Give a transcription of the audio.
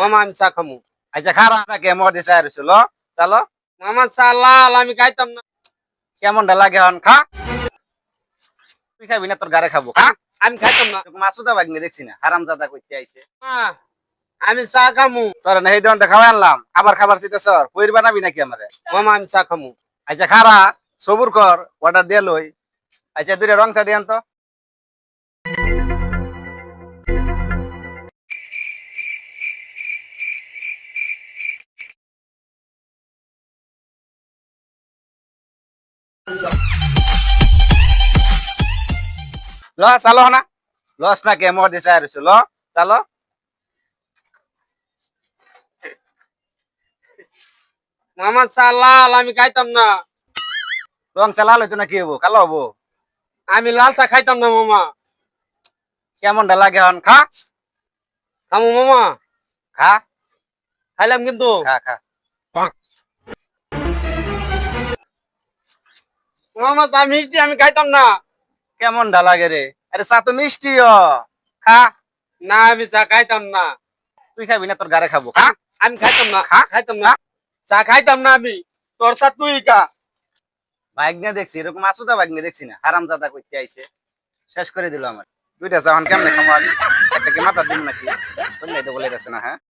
মামা আমি চা খামু। আচ্ছা খারাপ নাকি মদি চাই রইছিল চলো মামা চা লাল আমি খাইতাম না। কেমনটা লাগে হন খা তুই খাবি না তোর গারে খাবো খা আমি খাইতাম না। মাসুদা বাগনি দেখছি না হারামজাদা কইতে আইছে মা, আমি চা খামু। তোর না এই দোকানটা খাওয়াই আনলাম আবার খাবার চিতেছ কইর বানাবি নাকি আমারে মামা আমি চা খামু। আচ্ছা খারা সবুর কর অর্ডার দিয়ে লই আচ্ছা দুইটা রং চা দিয়ান তো ল চালো না লস না কে মদি চাই রইছিল চালো মামা চা লাল আমি খাইতাম না। রং চালা লইতো না কি হবো কালো হবো আমি লাল চা খাইতাম না মামা। কেমনটা লাগে হন খা খামু মামা। খা খাইলাম কিন্তু। খা খা মামা চা মিষ্টি আমি খাইতাম না। কেমনটা লাগে রে আরে চা তো মিষ্টি খা না আমি চা খাইতাম না। তুই খাবি না তোর গারে খাবো খা আমি খাইতাম না। খা খাইতাম না। চা খাইতাম না আমি। তোর চা তুই খা। বাইকনে দেখছি এরকম আসুদা বাইকনে দেখছি না হারামজাদা কইতে আইছে শেষ করে দিল আমার দুইটা চাওয়ান কেমনে খামো আমি একটা কি মাথা দিন নাকি বললে তো বলে গেছে না হ্যাঁ